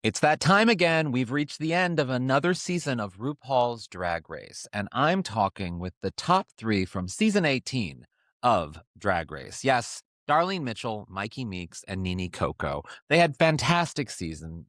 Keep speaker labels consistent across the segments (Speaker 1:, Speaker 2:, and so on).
Speaker 1: It's that time again. We've reached the end of another season of RuPaul's Drag Race, and I'm talking with the top three from season 18 of Drag Race. Yes, Darlene Mitchell, Myki Meeks, and Nini Coco. They had fantastic season.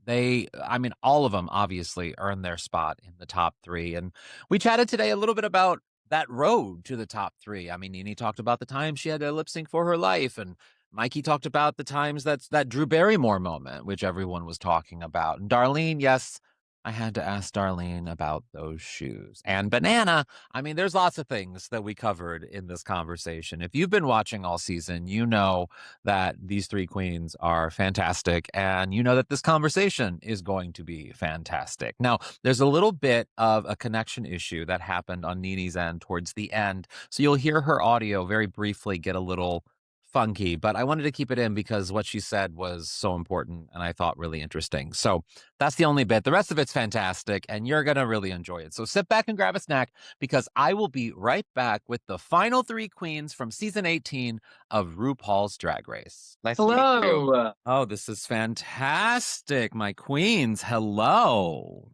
Speaker 1: All of them obviously earned their spot in the top three. And we chatted today a little bit about that road to the top three. I mean, Nini talked about the time she had to lip sync for her life, and Myki talked about the times that Drew Barrymore moment, which everyone was talking about. And Darlene, yes, I had to ask Darlene about those shoes. And Banana, I mean, there's lots of things that we covered in this conversation. If you've been watching all season, you know that these three queens are fantastic. And you know that this conversation is going to be fantastic. Now, there's a little bit of a connection issue that happened on Nini's end towards the end. So you'll hear her audio very briefly get a little funky, but I wanted to keep it in because what she said was so important and I thought really interesting. So that's the only bit. The rest of it's fantastic and you're going to really enjoy it. So sit back and grab a snack because I will be right back with the final three queens from season 18 of RuPaul's Drag Race.
Speaker 2: Nice to meet you.
Speaker 3: Hello.
Speaker 1: Oh, this is fantastic. My queens. Hello.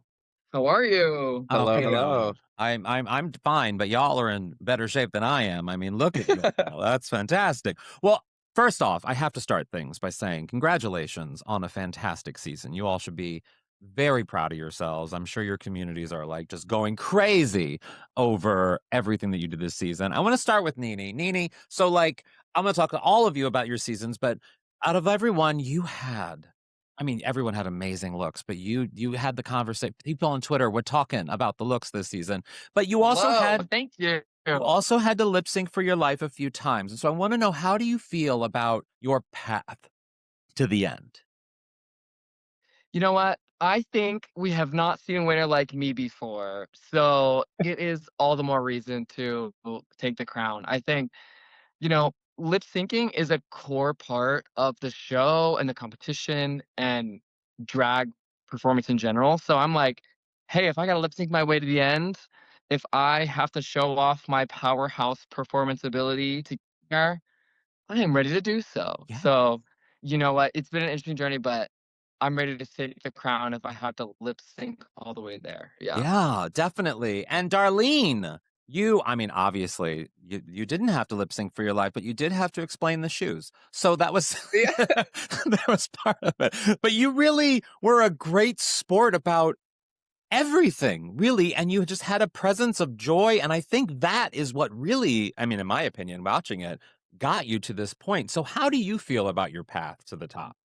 Speaker 3: How are you?
Speaker 2: Hello,
Speaker 1: Okay,
Speaker 2: hello.
Speaker 1: I'm fine, but y'all are in better shape than I am. I mean, look at you. That's fantastic. Well, first off, I have to start things by saying congratulations on a fantastic season. You all should be very proud of yourselves. I'm sure your communities are like just going crazy over everything that you did this season. I want to start with Nini. Nini, so like I'm going to talk to all of you about your seasons, but out of everyone, everyone had amazing looks, but you had the conversation. People on Twitter were talking about the looks this season, but you also
Speaker 3: Thank you.
Speaker 1: had to lip sync for your life a few times. And so I want to know, how do you feel about your path to the end?
Speaker 3: You know what? I think we have not seen a winner like me before, so it is all the more reason to take the crown. I think, lip syncing is a core part of the show and the competition and drag performance in general. So I'm like, hey, if I got to lip sync my way to the end, if I have to show off my powerhouse performance ability to her, I am ready to do so.
Speaker 1: Yeah.
Speaker 3: So, you know what? It's been an interesting journey, but I'm ready to take the crown if I have to lip sync all the way there. Yeah.
Speaker 1: Yeah, definitely. And Darlene, obviously you didn't have to lip sync for your life, but you did have to explain the shoes. So that was that was part of it. But you really were a great sport about everything, really, and you just had a presence of joy, and I think that is what really, in my opinion, watching it, got you to this point. So how do you feel about your path to the top?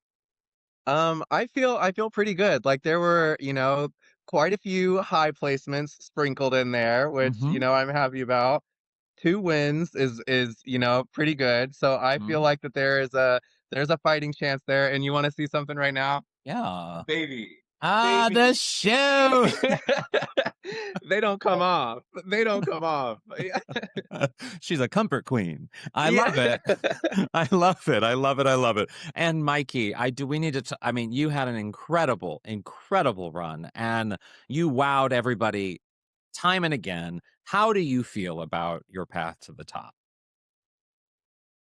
Speaker 2: I feel pretty good. Like there were, quite a few high placements sprinkled in there, which,
Speaker 1: Mhm.
Speaker 2: I'm happy about. 2 wins is, pretty good. So I feel
Speaker 1: Mhm.
Speaker 2: like that there's a fighting chance there. And you want to see something right now?
Speaker 1: Yeah.
Speaker 2: Baby.
Speaker 1: Ah,
Speaker 2: Baby.
Speaker 1: the shoe.
Speaker 2: They don't come off. They don't come off.
Speaker 1: She's a comfort queen. I
Speaker 2: Yeah.
Speaker 1: love it. I love it. I love it. I love it. And Myki, we need to, you had an incredible, incredible run and you wowed everybody time and again. How do you feel about your path to the top?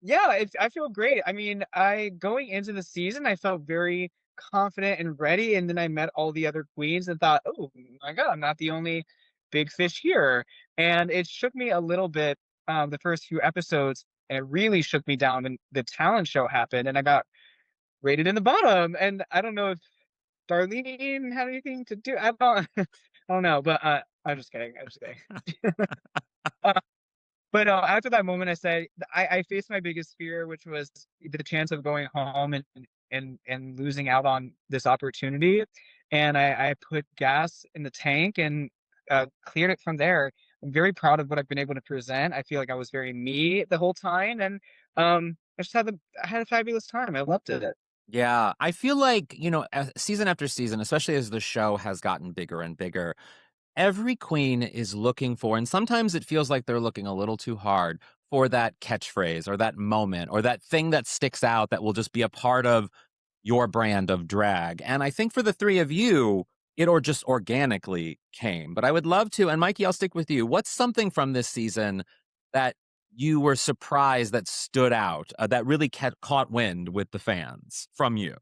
Speaker 4: Yeah, I feel great. I mean, I going into the season, I felt very confident and ready, and then I met all the other queens and thought, "Oh my God, I'm not the only big fish here." And it shook me a little bit the first few episodes, and it really shook me down when the talent show happened, and I got rated in the bottom. And I don't know if Darlene had anything to do. I don't, I don't know, but I'm just kidding. I'm just kidding. But after that moment, I said I faced my biggest fear, which was the chance of going home and losing out on this opportunity. And I put gas in the tank and cleared it from there. I'm very proud of what I've been able to present. I feel like I was very me the whole time, and I had a fabulous time. I loved it.
Speaker 1: Yeah, I feel like, season after season, especially as the show has gotten bigger and bigger, every queen is looking for, and sometimes it feels like they're looking a little too hard for that catchphrase or that moment or that thing that sticks out that will just be a part of your brand of drag. And I think for the three of you, it or just organically came. But I would love to, and Myki, I'll stick with you. What's something from this season that you were surprised that stood out, that really caught wind with the fans from you?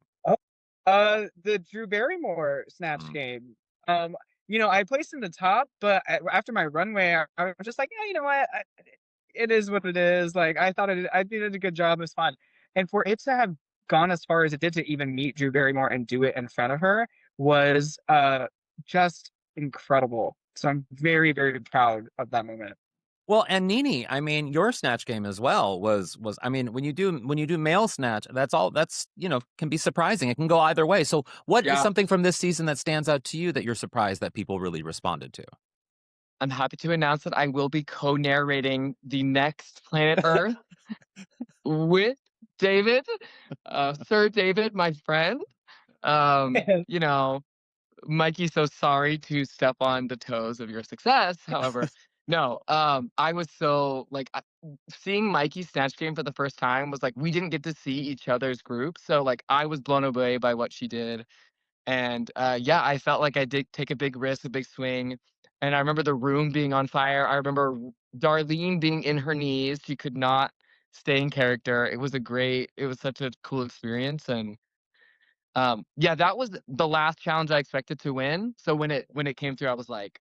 Speaker 4: The Drew Barrymore Snatch
Speaker 1: Mm.
Speaker 4: Game. I placed in the top, but after my runway, I was just like, yeah, you know what? It is what it is. Like I did a good job. It was fun, and for it to have gone as far as it did to even meet Drew Barrymore and do it in front of her was just incredible. So I'm very, very proud of that moment.
Speaker 1: Well, and Nini, I mean, your snatch game as well was I mean, when you do male snatch, that's can be surprising. It can go either way. So what is
Speaker 3: Yeah.
Speaker 1: something from this season that stands out to you that you're surprised that people really responded to?
Speaker 3: I'm happy to announce that I will be co-narrating the next Planet Earth with David, Sir David, my friend. You know, Myki, so sorry to step on the toes of your success. However, no, I was so like seeing Myki Snatch Game for the first time was like we didn't get to see each other's group, so like I was blown away by what she did, and yeah, I felt like I did take a big risk, a big swing, and I remember the room being on fire. I remember Darlene being in her knees; she could not stay in character. It was such a cool experience, and yeah, that was the last challenge I expected to win. So when it came through, I was like,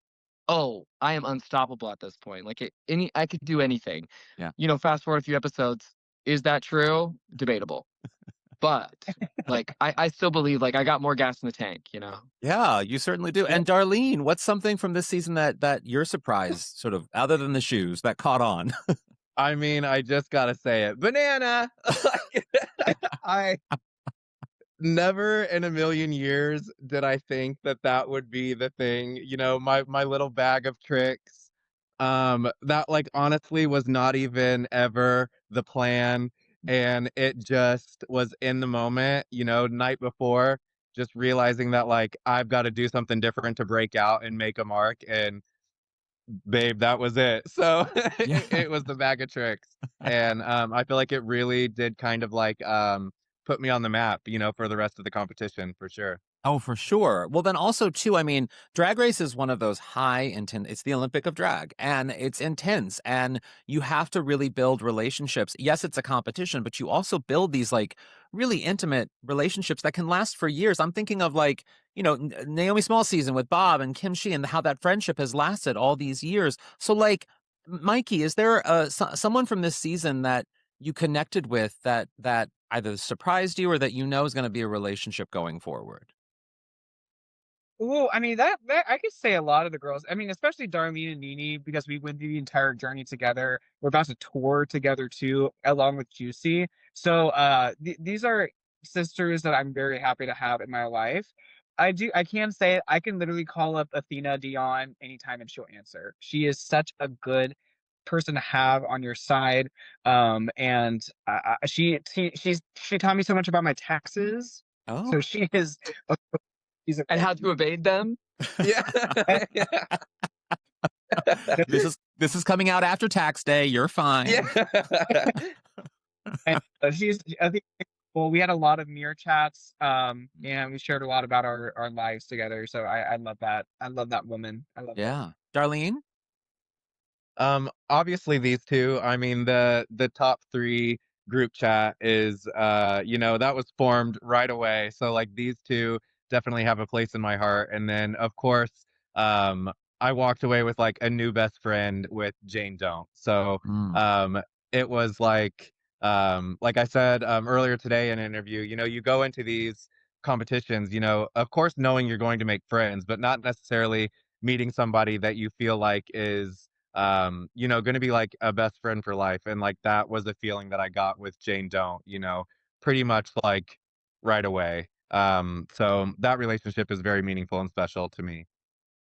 Speaker 3: "Oh, I am unstoppable at this point. Like I could do anything."
Speaker 1: Yeah.
Speaker 3: Fast forward a few episodes. Is that true? Debatable. But like I still believe like I got more gas in the tank.
Speaker 1: Yeah, you certainly do. And Darlene, what's something from this season that you're surprised, sort of, other than the shoes, that caught on?
Speaker 2: I mean, I just gotta say it. Banana! I never in a million years did I think that would be the thing. My little bag of tricks. That like honestly was not even ever the plan. And it just was in the moment, night before, just realizing that like I've got to do something different to break out and make a mark. And babe, that was it. So
Speaker 1: Yeah.
Speaker 2: it was the bag of tricks. And I feel like it really did kind of like put me on the map, for the rest of the competition for sure.
Speaker 1: Oh, for sure. Well, then also too, I mean, Drag Race is one of those high intense, it's the Olympic of drag, and it's intense, and you have to really build relationships. Yes, it's a competition, but you also build these like really intimate relationships that can last for years. I'm thinking of like, Naomi Smalls season with Bob and Kim Shi and how that friendship has lasted all these years. So like, Myki, is there someone from this season that you connected with that either surprised you or that is going to be a relationship going forward?
Speaker 4: Ooh, I mean that I could say a lot of the girls. I mean, especially Darlene and Nini, because we went through the entire journey together. We're about to tour together too, along with Juicy. So these are sisters that I'm very happy to have in my life. I can say it, I can literally call up Athena Dion anytime and she'll answer. She is such a good person to have on your side. And she taught me so much about my taxes.
Speaker 1: Oh.
Speaker 4: So she's a
Speaker 3: And how to evade them.
Speaker 2: Yeah.
Speaker 1: This is coming out after tax day. You're fine.
Speaker 2: Yeah.
Speaker 4: And I think, well, we had a lot of mirror chats, and we shared a lot about our lives together. So I love that. I love that woman. I love that.
Speaker 1: Yeah. Darlene?
Speaker 2: Obviously these two. I mean, the top three group chat is that was formed right away. So like these two definitely have a place in my heart. And then of course, I walked away with like a new best friend with Jane Don't. So it was like I said earlier today in an interview, you go into these competitions, of course knowing you're going to make friends, but not necessarily meeting somebody that you feel like is going to be like a best friend for life. And like that was a feeling that I got with Jane Don't, pretty much like right away. So that relationship is very meaningful and special to me.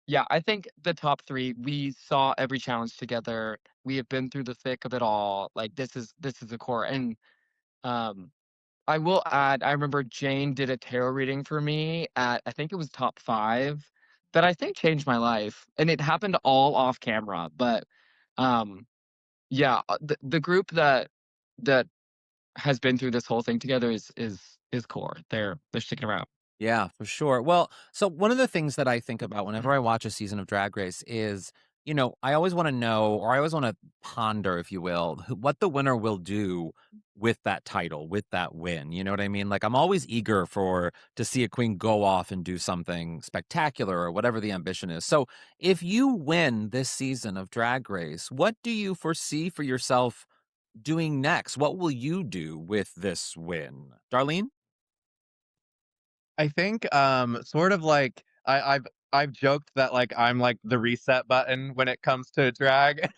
Speaker 3: Yeah, I think the top three, we saw every challenge together. We have been through the thick of it all. Like this is the core. And um I will add, I remember Jane did a tarot reading for me at I think it was top 5 that I think changed my life. And it happened all off camera. But um yeah, the group that has been through this whole thing together is core. They're sticking around.
Speaker 1: Yeah, for sure. Well, so one of the things that I think about whenever I watch a season of Drag Race is I always want to know, or I always want to ponder, if you will, what the winner will do with that title, with that win. You know what I mean? Like, I'm always eager to see a queen go off and do something spectacular or whatever the ambition is. So, if you win this season of Drag Race, what do you foresee for yourself doing next? What will you do with this win, Darlene?
Speaker 2: I think sort of like I've joked that like I'm like the reset button when it comes to drag.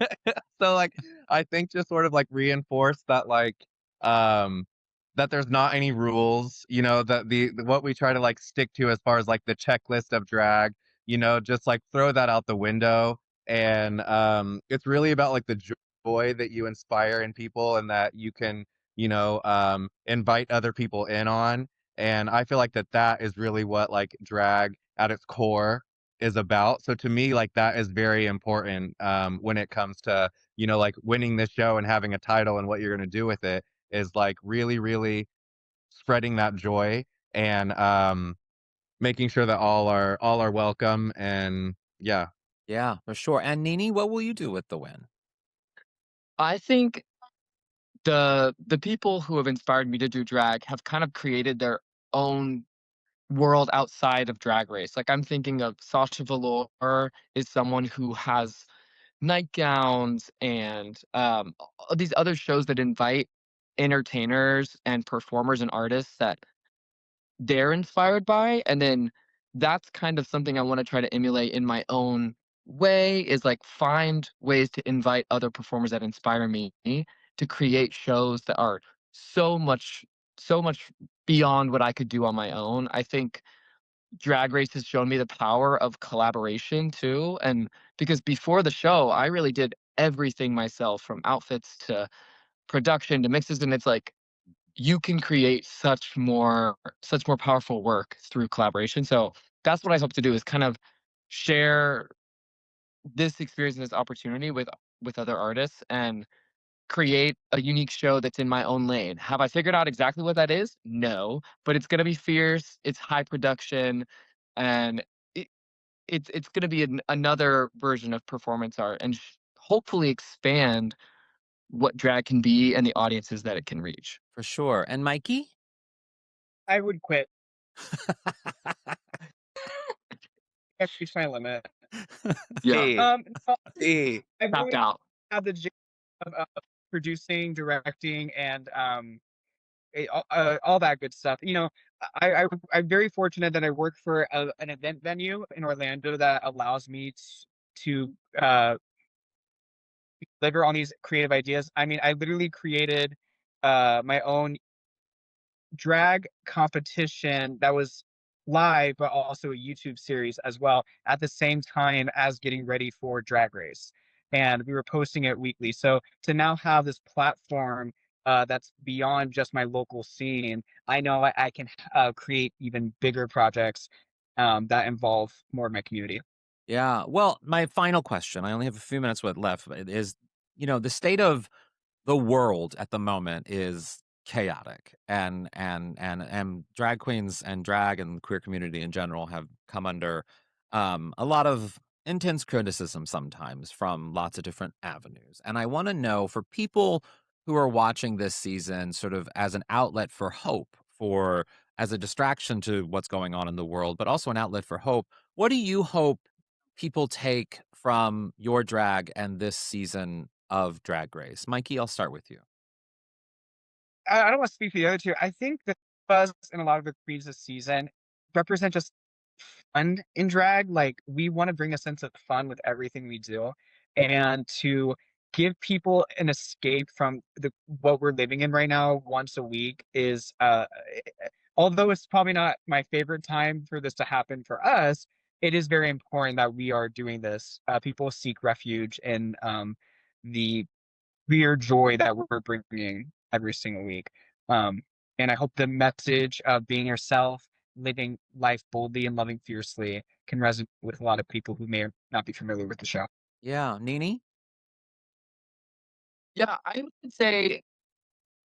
Speaker 2: So like I think just sort of like reinforce that like um that there's not any rules, that what we try to like stick to as far as like the checklist of drag, just like throw that out the window. And it's really about like the joy that you inspire in people and that you can, invite other people in on. And I feel like that is really what like drag at its core is about. So to me, like that is very important when it comes to, like winning this show and having a title and what you're gonna do with it is like really, really spreading that joy and making sure that all are welcome and yeah.
Speaker 1: Yeah, for sure. And Nini, what will you do with the win?
Speaker 3: I think the people who have inspired me to do drag have kind of created their own world outside of Drag Race. Like, I'm thinking of Sasha Velour is someone who has nightgowns and, these other shows that invite entertainers and performers and artists that they're inspired by, and then that's kind of something I wanna try to emulate in my own way, is, like, find ways to invite other performers that inspire me to create shows that are so much beyond what I could do on my own. I think Drag Race has shown me the power of collaboration too, and because before the show, I really did everything myself from outfits to production to mixes, and it's like you can create such more powerful work through collaboration. So that's what I hope to do is kind of share this experience and this opportunity with other artists and create a unique show that's in my own lane. Have I figured out exactly what that is? No, but it's gonna be fierce, it's high production, and it it's gonna be another version of performance art and hopefully expand what drag can be and the audiences that it can reach.
Speaker 1: For sure. And Mikey?
Speaker 4: I would quit. I've reached my limit.
Speaker 3: Yeah,
Speaker 2: Hey,
Speaker 4: No,
Speaker 2: hey.
Speaker 4: I've
Speaker 3: tapped
Speaker 4: always
Speaker 3: out.
Speaker 4: had the joy of producing, directing, and all that good stuff. I'm very fortunate that I work for an event venue in Orlando that allows me to deliver on these creative ideas. I mean, I literally created my own drag competition that was live, but also a YouTube series as well at the same time as getting ready for Drag Race. And we were posting it weekly. So to now have this platform that's beyond just my local scene, I know I can create even bigger projects that involve more of my community.
Speaker 1: Yeah. Well, my final question, I only have a few minutes left, is, the state of the world at the moment is chaotic, and drag queens and drag and queer community in general have come under a lot of intense criticism sometimes from lots of different avenues. And I want to know, for people who are watching this season sort of as an outlet for hope, for as a distraction to what's going on in the world, but also an outlet for hope, what do you hope people take from your drag and this season of Drag Race? Mikey, I'll start with you.
Speaker 4: I don't want to speak for the other two. I think that Buzz and a lot of the queens this season represent just fun in drag. Like we want to bring a sense of fun with everything we do, and to give people an escape from the what we're living in right now once a week is although it's probably not my favorite time for this to happen for us, it is very important that we are doing this. People seek refuge in the pure joy that we're bringing every single week. Um, and I hope the message of being yourself, living life boldly and loving fiercely can resonate with a lot of people who may not be familiar with the show.
Speaker 1: Yeah, Nini?
Speaker 3: Yeah, I would say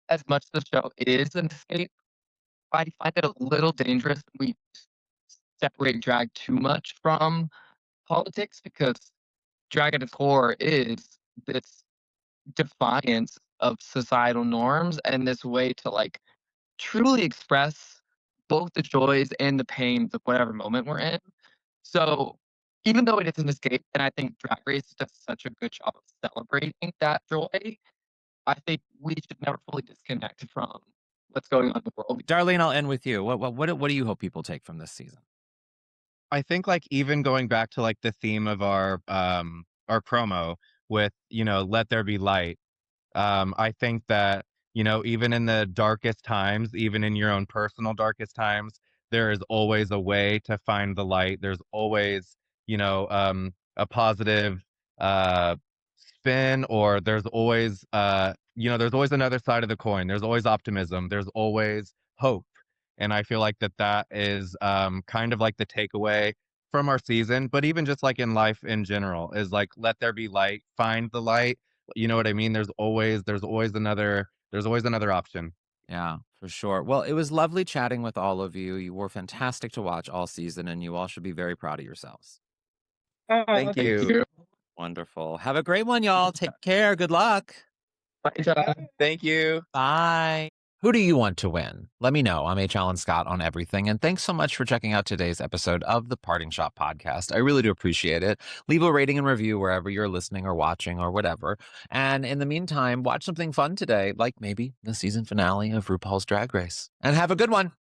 Speaker 3: as much the show is an escape, I find it a little dangerous when we separate drag too much from politics because drag at its core is this defiance of societal norms and this way to like truly express both the joys and the pains of whatever moment we're in. So even though it is an escape, and I think Drag Race does such a good job of celebrating that joy, I think we should never fully disconnect from what's going on in the world.
Speaker 1: Darlene, I'll end with you. What do you hope people take from this season?
Speaker 2: I think like even going back to like the theme of our promo with, let there be light. I think that, even in the darkest times, even in your own personal darkest times, there is always a way to find the light. There's always, a positive uh, spin, or there's always another side of the coin. There's always optimism. There's always hope. And I feel like that is kind of like the takeaway from our season, but even just like in life in general, is like, let there be light, find the light. You know what I mean? There's always another option.
Speaker 1: Yeah, for sure. Well, it was lovely chatting with all of you. You were fantastic to watch all season, and you all should be very proud of yourselves.
Speaker 2: Thank
Speaker 3: Thank
Speaker 2: you.
Speaker 3: you.
Speaker 1: Wonderful. Have a great one, y'all. Take care. Good luck.
Speaker 3: Bye, John.
Speaker 2: Thank you.
Speaker 1: Bye. Who do you want to win? Let me know. I'm H. Alan Scott on everything. And thanks so much for checking out today's episode of the Parting Shop podcast. I really do appreciate it. Leave a rating and review wherever you're listening or watching or whatever. And in the meantime, watch something fun today, like maybe the season finale of RuPaul's Drag Race. And have a good one.